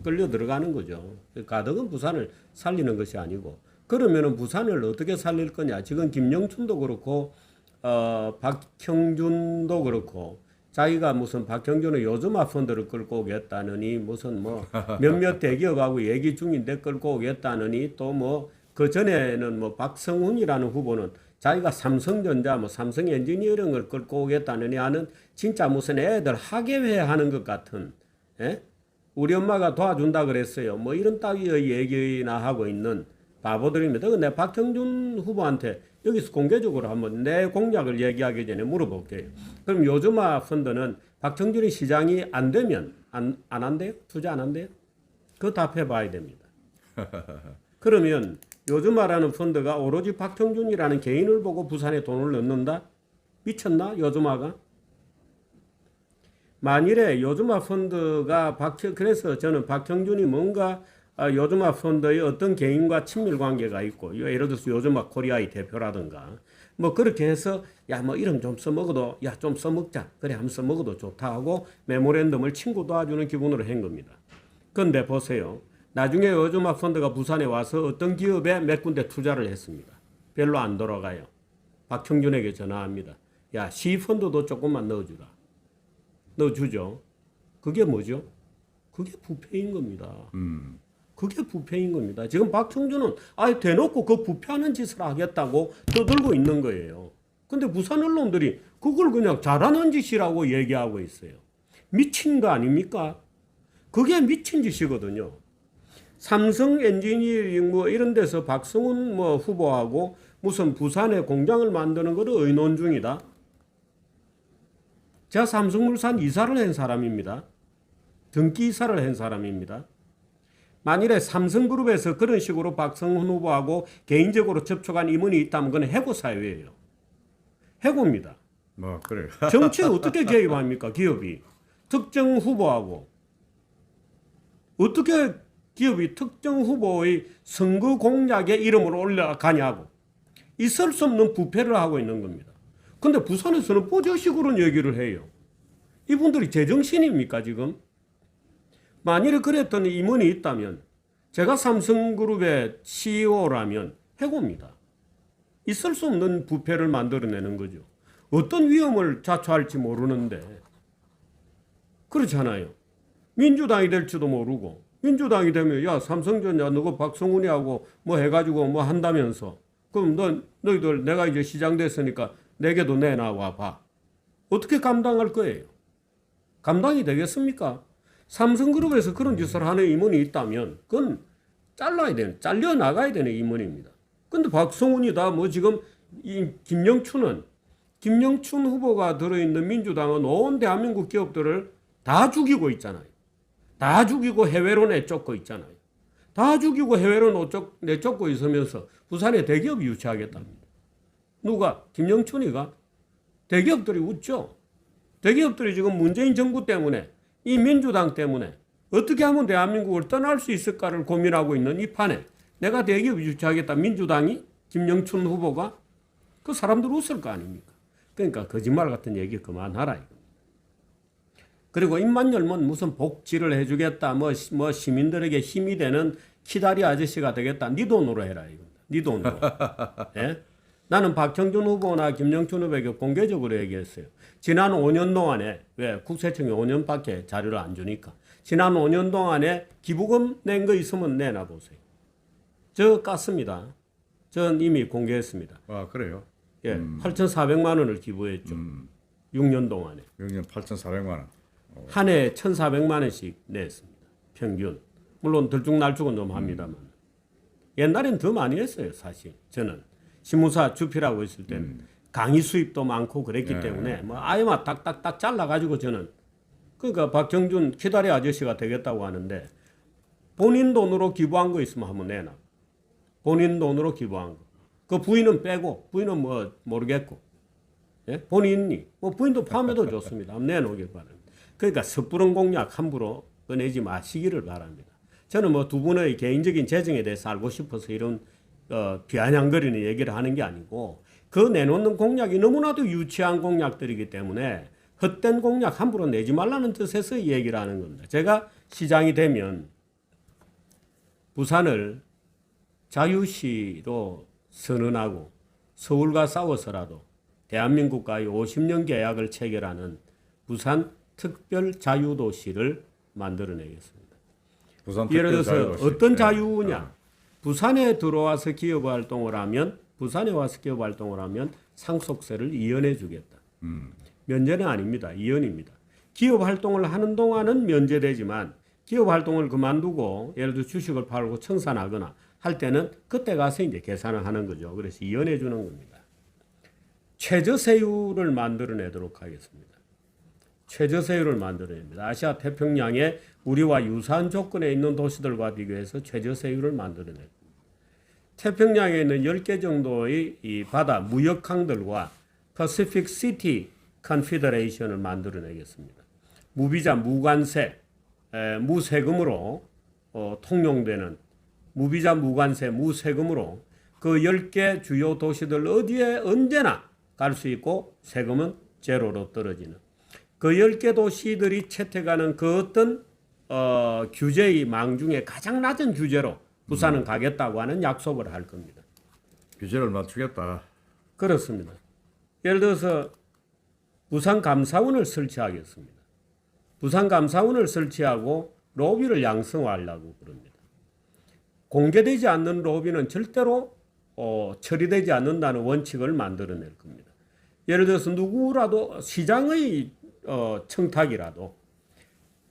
끌려 들어가는 거죠. 가덕은 부산을 살리는 것이 아니고 그러면은 부산을 어떻게 살릴 거냐? 지금 김영춘도 그렇고 박형준도 그렇고 자기가 무슨 박형준의 요즘화 펀드를 끌고 오겠다느니 무슨 뭐 몇몇 대기업하고 얘기 중인데 끌고 오겠다느니 또 뭐 그 전에는 뭐 박성훈이라는 후보는 자기가 삼성전자 뭐 삼성 엔지니어링을 끌고 오겠다느니 하는 진짜 무슨 애들 학예회 하는 것 같은 우리 엄마가 도와준다 그랬어요. 뭐 이런 따위의 얘기나 하고 있는 바보들입니다. 근데 박형준 후보한테 여기서 공개적으로 한번 내 공약을 얘기하기 전에 물어볼게요. 그럼 요즘화 펀드는 박형준이 시장이 안 되면 안 한대요? 투자 안 한대요? 그거 답해봐야 됩니다. 그러면 요즘화라는 펀드가 오로지 박형준이라는 개인을 보고 부산에 돈을 넣는다? 미쳤나? 요즘화가? 만일에 요즘화 펀드가 그래서 저는 박형준이 뭔가 요즘화 펀드의 어떤 개인과 친밀 관계가 있고 예를 들어서 요즘화 코리아의 대표라든가 뭐 그렇게 해서 야 뭐 이름 좀 써먹어도 야 좀 써먹자 그래 한번 써먹어도 좋다 하고 메모랜덤을 친구 도와주는 기분으로 한 겁니다. 그런데 보세요. 나중에 요즘학 펀드가 부산에 와서 어떤 기업에 몇 군데 투자를 했습니다. 별로 안 돌아가요. 박형준에게 전화합니다. 야 시펀드도 조금만 넣어주라. 넣어주죠. 그게 뭐죠? 그게 부패인 겁니다. 그게 부패인 겁니다. 지금 박형준은 아예 대놓고 그 부패하는 짓을 하겠다고 떠들고 있는 거예요. 근데 부산 언론들이 그걸 그냥 잘하는 짓이라고 얘기하고 있어요. 미친 거 아닙니까? 그게 미친 짓이거든요. 삼성 엔지니어링 뭐 이런 데서 박성훈 뭐 후보하고 무슨 부산에 공장을 만드는 거를 의논 중이다. 제가 삼성물산 이사를 한 사람입니다. 등기 이사를 한 사람입니다. 만일에 삼성그룹에서 그런 식으로 박성훈 후보하고 개인적으로 접촉한 임원이 있다면 그건 해고 사유예요. 해고입니다. 뭐 그래요. 정치에 어떻게 개입합니까? 기업이 특정 후보하고 어떻게 기업이 특정 후보의 선거 공약에 이름을 올라가냐고 있을 수 없는 부패를 하고 있는 겁니다. 근데 부산에서는 뽀저식으로 얘기를 해요. 이분들이 제정신입니까 지금? 만일에 그랬던 임원이 있다면 제가 삼성그룹의 CEO라면 해고입니다. 있을 수 없는 부패를 만들어내는 거죠. 어떤 위험을 자초할지 모르는데 그렇잖아요. 민주당이 될지도 모르고 민주당이 되면 야 삼성전자 너가 박성훈이하고 뭐 해가지고 뭐 한다면서 그럼 너희들 내가 이제 시장 됐으니까 내게도 내놔와 봐. 어떻게 감당할 거예요? 감당이 되겠습니까? 삼성그룹에서 그런 짓을 하는 임원이 있다면 그건 잘려 나가야 되는 임원입니다. 근데 박성훈이다 뭐 지금 이 김영춘 후보가 들어있는 민주당은 온 대한민국 기업들을 다 죽이고 있잖아요. 다 죽이고 해외로 내쫓고 있잖아요. 다 죽이고 해외로 내쫓고 있으면서 부산에 대기업 유치하겠답니다. 누가? 김영춘이가? 대기업들이 웃죠. 대기업들이 지금 문재인 정부 때문에 이 민주당 때문에 어떻게 하면 대한민국을 떠날 수 있을까를 고민하고 있는 이 판에 내가 대기업 유치하겠다. 민주당이 김영춘 후보가 그 사람들 웃을 거 아닙니까? 그러니까 거짓말 같은 얘기 그만하라 이거. 그리고 입만 열면 무슨 복지를 해주겠다. 뭐 시민들에게 힘이 되는 키다리 아저씨가 되겠다. 네 돈으로 해라 이겁니다. 네 돈으로. 예? 나는 박형준 후보나 김영춘 후보에게 공개적으로 얘기했어요. 지난 5년 동안에 왜 국세청이 5년밖에 자료를 안 주니까 지난 5년 동안에 기부금 낸 거 있으면 내놔 보세요. 저 깠습니다. 전 이미 공개했습니다. 아 그래요? 예, 8,400만 원을 기부했죠. 6년 동안에. 6년 8,400만 원. 한 해에 1,400만 원씩 냈습니다. 평균. 물론 들쭉날쭉은 좀 합니다만. 옛날엔 더 많이 했어요. 사실 저는. 신문사 주필하고 있을 때는 강의 수입도 많고 그랬기 때문에 뭐 아예만 딱딱딱 잘라가지고 저는 그러니까 박정준 키다리 아저씨가 되겠다고 하는데 본인 돈으로 기부한 거 있으면 한번 내놔. 본인 돈으로 기부한 거. 그 부인은 빼고 부인은 뭐 모르겠고 예? 본인이 뭐 부인도 포함해도 좋습니다. 한번 내놓길 바랍니다. 그러니까 섣부른 공약 함부로 꺼내지 마시기를 바랍니다. 저는 뭐 두 분의 개인적인 재정에 대해서 알고 싶어서 이런 비아냥거리는 얘기를 하는 게 아니고 그 내놓는 공약이 너무나도 유치한 공약들이기 때문에 헛된 공약 함부로 내지 말라는 뜻에서 이 얘기를 하는 겁니다. 제가 시장이 되면 부산을 자유시로 선언하고 서울과 싸워서라도 대한민국과의 50년 계약을 체결하는 부산 특별 자유도시를 만들어내겠습니다. 부산 예를 들어서 자유도시. 어떤 자유냐? 부산에 들어와서 기업 활동을 하면 부산에 와서 기업 활동을 하면 상속세를 이연해 주겠다. 면제는 아닙니다. 이연입니다. 기업 활동을 하는 동안은 면제되지만 기업 활동을 그만두고 예를 들어 주식을 팔고 청산하거나 할 때는 그때 가서 이제 계산을 하는 거죠. 그래서 이연해 주는 겁니다. 최저세율을 만들어내도록 하겠습니다. 최저세율을 만들어냅니다. 아시아 태평양에 우리와 유사한 조건에 있는 도시들과 비교해서 최저세율을 만들어냅니다. 태평양에 있는 10개 정도의 이 바다 무역항들과 Pacific City Confederation을 만들어내겠습니다. 무비자, 무관세, 무세금으로 통용되는 무비자, 무관세, 무세금으로 그 10개 주요 도시들 어디에 언제나 갈 수 있고 세금은 제로로 떨어지는 그 10개 도시들이 채택하는 그 어떤 규제의 망 중에 가장 낮은 규제로 부산은 가겠다고 하는 약속을 할 겁니다. 규제를 맞추겠다. 그렇습니다. 예를 들어서 부산 감사원을 설치하겠습니다. 부산 감사원을 설치하고 로비를 양성화하려고 그럽니다. 공개되지 않는 로비는 절대로 처리되지 않는다는 원칙을 만들어낼 겁니다. 예를 들어서 누구라도 시장의 청탁이라도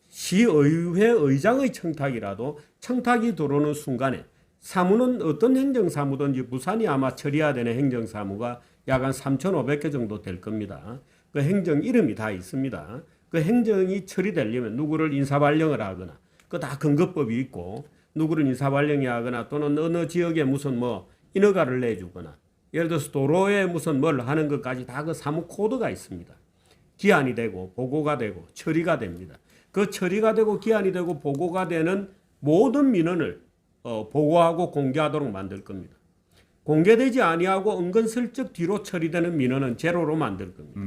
시의회 의장의 청탁이라도 청탁이 들어오는 순간에 사무는 어떤 행정사무든지 부산이 아마 처리해야 되는 행정사무가 약 한 3,500개 정도 될 겁니다. 그 행정 이름이 다 있습니다. 그 행정이 처리되려면 누구를 인사발령을 하거나 그 다 근거법이 있고 누구를 인사발령이 하거나 또는 어느 지역에 무슨 뭐 인허가를 내주거나 예를 들어서 도로에 무슨 뭘 하는 것까지 다 그 사무 코드가 있습니다. 기한이 되고 보고가 되고 처리가 됩니다. 그 처리가 되고 기한이 되고 보고가 되는 모든 민원을 보고하고 공개하도록 만들 겁니다. 공개되지 아니하고 은근슬쩍 뒤로 처리되는 민원은 제로로 만들 겁니다.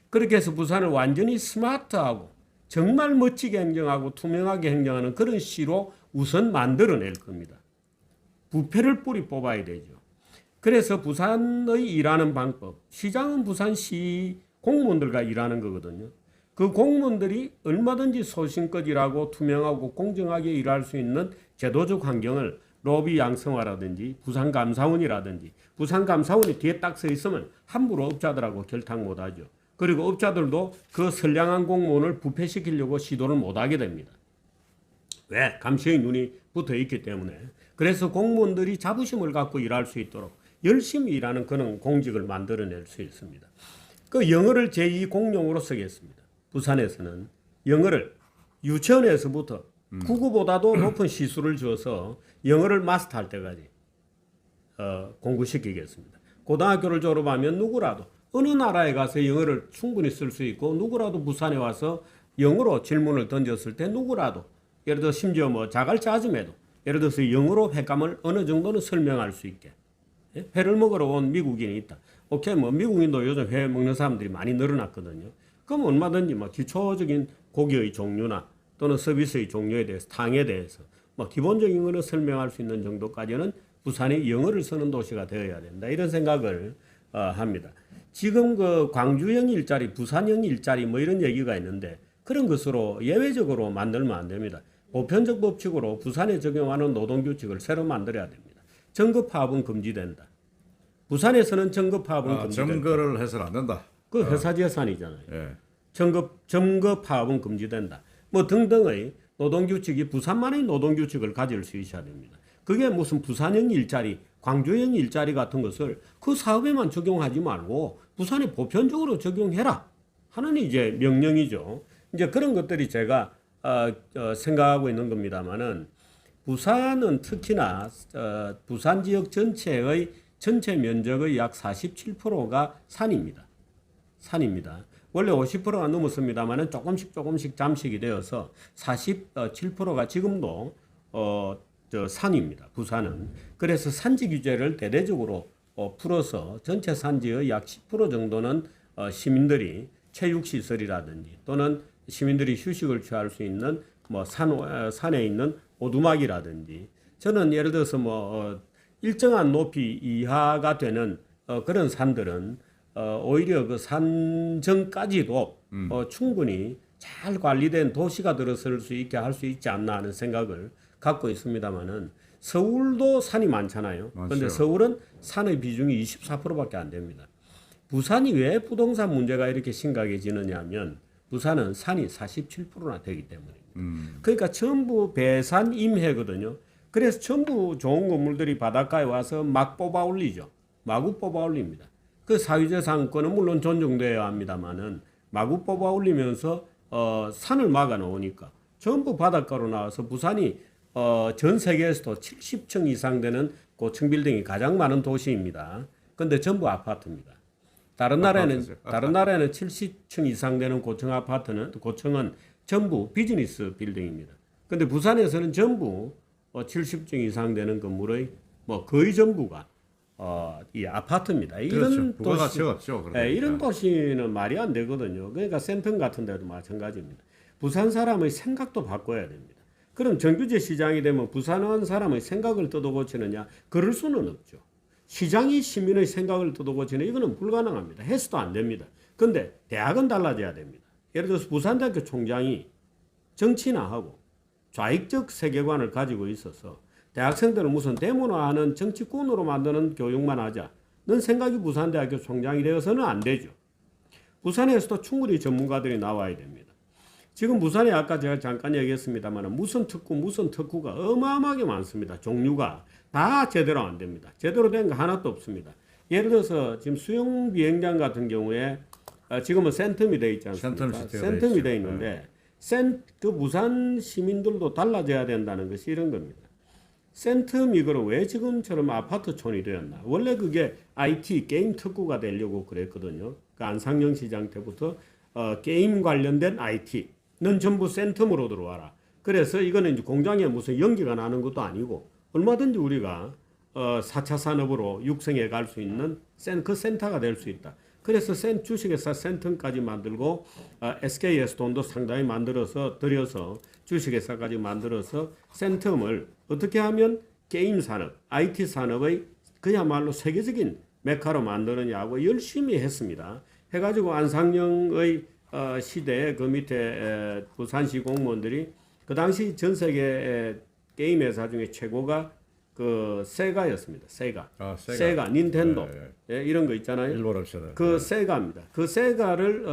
그렇게 해서 부산을 완전히 스마트하고 정말 멋지게 행정하고 투명하게 행정하는 그런 시로 우선 만들어낼 겁니다. 부패를 뿌리 뽑아야 되죠. 그래서 부산의 일하는 방법, 시장은 부산시 공무원들과 일하는 거거든요. 그 공무원들이 얼마든지 소신껏 일하고 투명하고 공정하게 일할 수 있는 제도적 환경을 로비 양성화라든지 부산감사원이라든지 부산감사원이 뒤에 딱 서 있으면 함부로 업자들하고 결탁 못하죠. 그리고 업자들도 그 선량한 공무원을 부패시키려고 시도를 못하게 됩니다. 왜? 감시의 눈이 붙어 있기 때문에. 그래서 공무원들이 자부심을 갖고 일할 수 있도록 열심히 일하는 그런 공직을 만들어낼 수 있습니다. 그 영어를 제2 공용어로 쓰겠습니다. 부산에서는 영어를 유치원에서부터 국어보다도 높은 시수를 줘서 영어를 마스터할 때까지 공부시키겠습니다. 고등학교를 졸업하면 누구라도 어느 나라에 가서 영어를 충분히 쓸 수 있고 누구라도 부산에 와서 영어로 질문을 던졌을 때 누구라도 예를 들어 심지어 뭐 자갈자즘에도 예를 들어서 영어로 횟감을 어느 정도는 설명할 수 있게 회를 먹으러 온 미국인이 있다. 오케이 뭐 미국인도 요즘 회 먹는 사람들이 많이 늘어났거든요. 그럼 얼마든지 뭐 기초적인 고기의 종류나 또는 서비스의 종류에 대해서 탕에 대해서 뭐 기본적인 거는 설명할 수 있는 정도까지는 부산이 영어를 쓰는 도시가 되어야 된다. 이런 생각을 합니다. 지금 그 광주형 일자리, 부산형 일자리 뭐 이런 얘기가 있는데 그런 것으로 예외적으로 만들면 안 됩니다. 보편적 법칙으로 부산에 적용하는 노동규칙을 새로 만들어야 됩니다. 정거파업은 금지된다. 부산에서는 정거파업은 금지된다. 점거를 해서는 안 된다. 그 회사 재산이잖아요. 예. 점거파업은 금지된다. 뭐 등등의 노동규칙이 부산만의 노동규칙을 가질 수 있어야 됩니다. 그게 무슨 부산형 일자리, 광주형 일자리 같은 것을 그 사업에만 적용하지 말고 부산에 보편적으로 적용해라 하는 이제 명령이죠. 이제 그런 것들이 제가 생각하고 있는 겁니다만은 부산은 특히나 부산 지역 전체의 전체 면적의 약 47%가 산입니다. 산입니다. 원래 50%가 넘었습니다만은 조금씩 잠식이 되어서 47%가 지금도 산입니다. 부산은. 그래서 산지 규제를 대대적으로 풀어서 전체 산지의 약 10% 정도는 시민들이 체육시설이라든지 또는 시민들이 휴식을 취할 수 있는 뭐 산에 있는 오두막이라든지 저는 예를 들어서 뭐 일정한 높이 이하가 되는 그런 산들은 오히려 그 산정까지도 충분히 잘 관리된 도시가 들어설 수 있게 할 수 있지 않나 하는 생각을 갖고 있습니다만은 서울도 산이 많잖아요. 그런데 서울은 산의 비중이 24%밖에 안 됩니다. 부산이 왜 부동산 문제가 이렇게 심각해지느냐 하면 부산은 산이 47%나 되기 때문입니다. 그러니까 전부 배산 임해거든요. 그래서 전부 좋은 건물들이 바닷가에 와서 막 뽑아 올리죠. 마구 뽑아 올립니다. 그 사유재산권은 물론 존중되어야 합니다만은 마구 뽑아 올리면서 산을 막아 놓으니까 전부 바닷가로 나와서 부산이 전 세계에서도 70층 이상 되는 고층 빌딩이 가장 많은 도시입니다. 근데 전부 아파트입니다. 다른 나라에는 70층 이상 되는 고층은 전부 비즈니스 빌딩입니다. 근데 부산에서는 전부 70층 이상 되는 건물의 뭐 거의 전부가 이 아파트입니다. 그렇죠. 이런 부가가치가 없죠. 그러다 이런 보니까. 도시는 말이 안 되거든요. 그러니까 센텀 같은 데도 마찬가지입니다. 부산 사람의 생각도 바꿔야 됩니다. 그럼 정규제 시장이 되면 부산 사람의 생각을 뜯어고치느냐? 그럴 수는 없죠. 시장이 시민의 생각을 뜯어고치는 이거는 불가능합니다. 해서도 안 됩니다. 근데 대학은 달라져야 됩니다. 예를 들어서 부산대학교 총장이 정치나 하고 좌익적 세계관을 가지고 있어서 대학생들을 무슨 데모나 하는 정치꾼으로 만드는 교육만 하자는 생각이 부산대학교 총장이 되어서는 안 되죠. 부산에서도 충분히 전문가들이 나와야 됩니다. 지금 부산에 아까 제가 잠깐 얘기했습니다만 무슨 특구가 어마어마하게 많습니다. 종류가 다 제대로 안 됩니다. 제대로 된 거 하나도 없습니다. 예를 들어서 지금 수영 비행장 같은 경우에 지금은 센텀이 돼 있지 않습니까? 센텀이 돼 있는데 그 부산 시민들도 달라져야 된다는 것이 이런 겁니다. 센텀 이거를 왜 지금처럼 아파트촌이 되었나? 원래 그게 IT 게임 특구가 되려고 그랬거든요. 그 안상영 시장 때부터 게임 관련된 IT는 전부 센텀으로 들어와라. 그래서 이거는 이제 공장에 무슨 연기가 나는 것도 아니고 얼마든지 우리가 4차 산업으로 육성해 갈 수 있는 그 센터가 될 수 있다. 그래서 주식회사 센텀까지 만들고 SKS 돈도 상당히 들여서 주식회사까지 만들어서 센텀을 어떻게 하면 게임 산업, IT 산업의 그야말로 세계적인 메카로 만드느냐고 열심히 했습니다. 해가지고 안상영의 시대에 그 밑에 부산시 공무원들이 그 당시 전 세계 게임 회사 중에 최고가 그 세가였습니다. 세가, 닌텐도 이런 거 있잖아요. 일본 업체들. 그 세가입니다. 그 세가를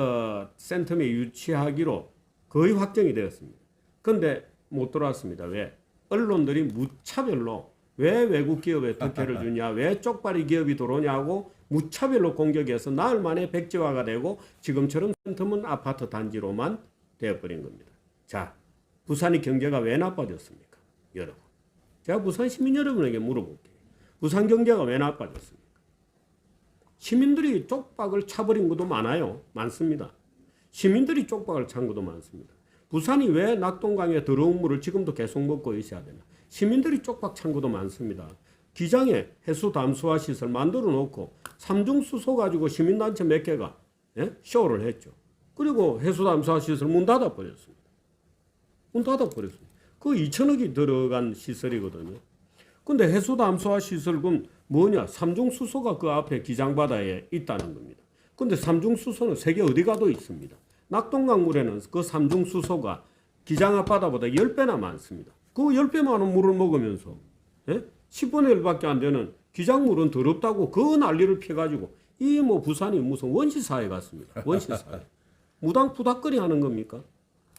센텀에 유치하기로 거의 확정이 되었습니다. 근데 못 들어왔습니다. 왜? 언론들이 무차별로 왜 외국 기업에 특혜를 주냐, 왜 쪽발이 기업이 들어오냐고 무차별로 공격해서 나흘 만에 백지화가 되고 지금처럼 센텀은 아파트 단지로만 되어버린 겁니다. 자, 부산의 경제가 왜 나빠졌습니까? 여러분. 제가 부산 시민 여러분에게 물어볼게요. 부산 경제가 왜 나빠졌습니까? 시민들이 쪽박을 차버린 것도 많습니다. 시민들이 쪽박을 찬 것도 많습니다. 부산이 왜 낙동강에 더러운 물을 지금도 계속 먹고 있어야 되나? 시민들이 쪽박 찬 것도 많습니다. 기장에 해수 담수화 시설 만들어 놓고 삼중수소 가지고 시민단체 몇 개가 쇼를 했죠. 그리고 해수 담수화 시설 문 닫아 버렸습니다. 그 2천억이 들어간 시설이거든요. 근데 해수 담수화 시설은 뭐냐? 삼중수소가 그 앞에 기장바다에 있다는 겁니다. 근데 삼중수소는 세계 어디 가도 있습니다. 낙동강 물에는 그 삼중수소가 기장 앞바다보다 10배나 많습니다. 그 10배 많은 물을 먹으면서 10분의 1밖에 안 되는 기장물은 더럽다고 그 난리를 펴가지고 이 뭐 부산이 무슨 원시사회 같습니다. 원시사회. 무당푸닥거리 하는 겁니까?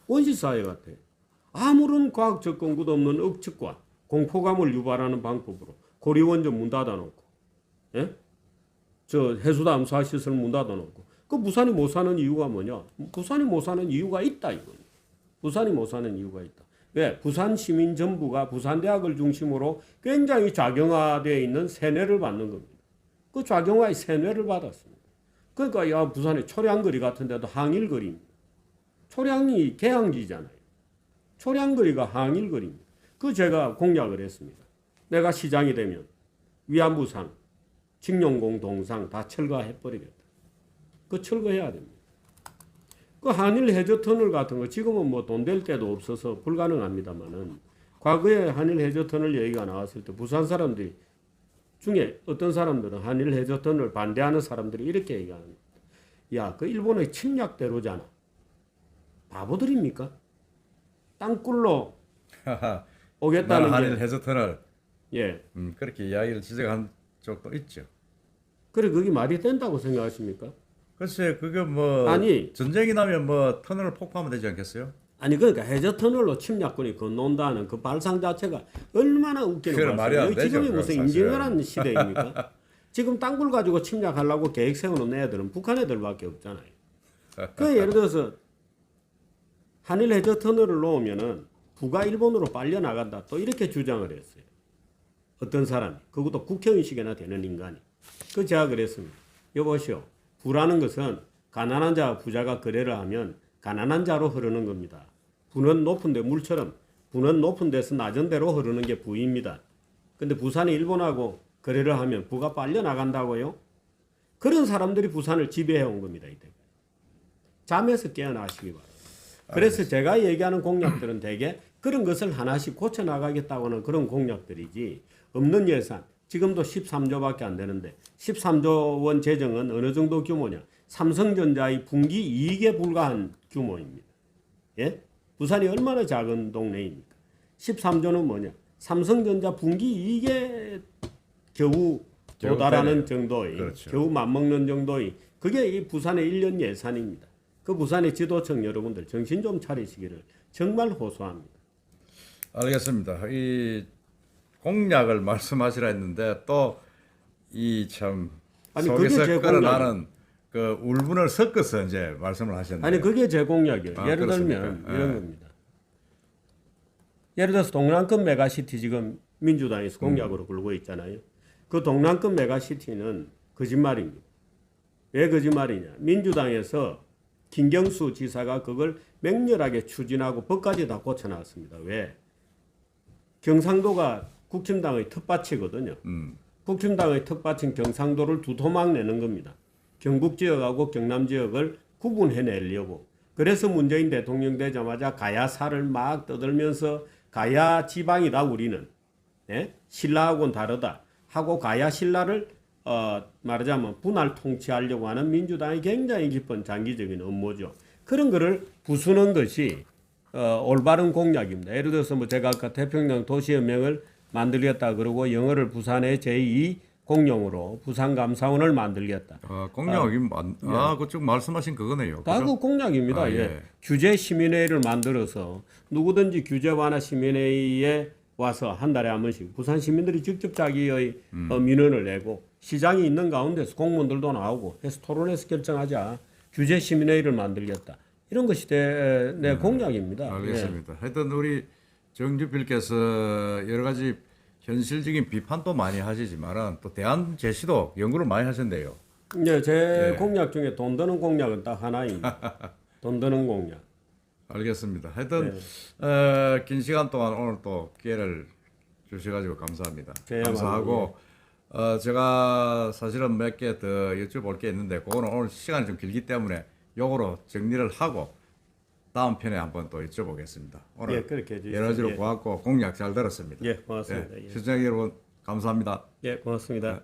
원시사회 같아. 아무런 과학 접근구도 없는 억측과 공포감을 유발하는 방법으로 고리원전 문 닫아놓고, 저 해수담수화 시설 문 닫아놓고, 그 부산이 못 사는 이유가 뭐냐? 부산이 못 사는 이유가 있다 이거예요. 부산이 못 사는 이유가 있다. 왜? 부산 시민 전부가 부산대학을 중심으로 굉장히 좌경화되어 있는 세뇌를 받는 겁니다. 그 좌경화의 세뇌를 받았습니다. 그러니까 야 부산의 초량거리 같은 데도 항일거리입니다. 초량이 개항지잖아요. 초량거리가 항일거리입니다. 그 제가 공약을 했습니다. 내가 시장이 되면 위안부상, 징용공 동상 다 철거해버리겠다. 그 철거해야 됩니다. 그 한일 해저터널 같은 거 지금은 뭐 돈 될 때도 없어서 불가능합니다만은 과거에 한일 해저터널 얘기가 나왔을 때 부산 사람들이 중에 어떤 사람들은 한일 해저터널 반대하는 사람들이 이렇게 얘기합니다. 야, 그 일본의 침략대로잖아. 바보들입니까? 땅굴로 오겠다는 게 한일 해저터널 예. 그렇게 이야기를 지적한 적도 있죠. 그래 그게 말이 된다고 생각하십니까? 글쎄 그게 뭐 아니. 전쟁이 나면 뭐 터널을 폭파하면 되지 않겠어요? 아니 그러니까 해저터널로 침략군이 건너온다는 그 발상 자체가 얼마나 웃기는 그건 말이 안 발상이에요. 되죠, 지금이 그건 무슨 사실은. 인증을 시대입니까? 지금 땅굴 가지고 침략하려고 계획 세우는 애들은 북한 애들밖에 없잖아요. 그 예를 들어서 한일 해저터널을 놓으면은 부가 일본으로 빨려 나간다. 또 이렇게 주장을 했어요. 어떤 사람이 그것도 국회의식이나 되는 인간이. 그 제가 그랬습니다. 여보시오. 부라는 것은 가난한 자와 부자가 거래를 하면 가난한 자로 흐르는 겁니다. 부는 높은데 물처럼 부는 높은 데서 낮은 데로 흐르는 게 부입니다. 근데 부산이 일본하고 거래를 하면 부가 빨려 나간다고요? 그런 사람들이 부산을 지배해 온 겁니다. 이때. 잠에서 깨어나시기 바랍니다. 그래서 제가 얘기하는 공약들은 대개 그런 것을 하나씩 고쳐 나가겠다고 하는 그런 공약들이지 없는 예산. 지금도 13조밖에 안 되는데 13조 원 재정은 어느 정도 규모냐? 삼성전자의 분기 이익에 불과한 규모입니다. 예? 부산이 얼마나 작은 동네입니까? 13조는 뭐냐? 삼성전자 분기 이익에 겨우 도달하는 정도의, 그렇죠. 겨우 맞먹는 정도의, 그게 이 부산의 1년 예산입니다. 그 부산의 지도층 여러분들 정신 좀 차리시기를 정말 호소합니다. 알겠습니다. 이 공약을 말씀하시라 했는데 또 이 참 아니, 그게 속에서 제 끌어나는 그 울분을 섞어서 이제 말씀을 하셨네요. 아니 그게 제 공약이에요. 아, 예를 그렇습니까? 들면 예. 이런 겁니다. 예를 들어서 동남권 메가시티 지금 민주당에서 공약으로 걸고 있잖아요. 그 동남권 메가시티는 거짓말입니다. 왜 거짓말이냐? 민주당에서 김경수 지사가 그걸 맹렬하게 추진하고 법까지 다 고쳐놨습니다. 왜? 경상도가 국힘당의 텃밭이거든요. 국힘당의 텃밭인 경상도를 두 토막 내는 겁니다. 경북 지역하고 경남 지역을 구분해내려고. 그래서 문재인 대통령 되자마자 가야사를 막 떠들면서 가야 지방이다 우리는. 예? 신라하고는 다르다. 하고 가야 신라를 말하자면 분할 통치하려고 하는 민주당의 굉장히 깊은 장기적인 음모죠. 그런 거를 부수는 것이 올바른 공약입니다. 예를 들어서 뭐 제가 아까 태평양 도시연맹을 만들겠다 그러고 영어를 부산의 제2 공용으로 부산 감사원을 만들겠다. 공약이 그쪽 말씀하신 그거네요. 다 그죠? 그 공약입니다. 아, 예. 예. 규제 시민회의를 만들어서 누구든지 규제 완화 시민회의에 와서 한 달에 한 번씩 부산 시민들이 직접 자기의 민원을 내고 시장이 있는 가운데서 공무원들도 나오고 해서 토론해서 결정하자. 규제 시민회의를 만들겠다. 이런 것이 내 공약입니다. 알겠습니다. 하여튼 우리 정주필께서 여러 가지 현실적인 비판도 많이 하시지만은 또 대안 제시도 연구를 많이 하셨네요. 예, 제 공약 중에 돈 드는 공약은 딱 하나입니다. 돈 드는 공약. 알겠습니다. 하여튼 긴 시간 동안 오늘 또 기회를 주셔가지고 감사합니다. 감사하고 제가 사실은 몇 개 더 여쭤볼 게 있는데 그거는 오늘 시간이 좀 길기 때문에 요거로 정리를 하고 다음 편에 한번 또 여쭤보겠습니다. 오늘 예, 그렇게 해주시죠. 여러 가지로 예. 고맙고 공약 잘 들었습니다. 예, 고맙습니다. 시청자 여러분 감사합니다. 예, 고맙습니다.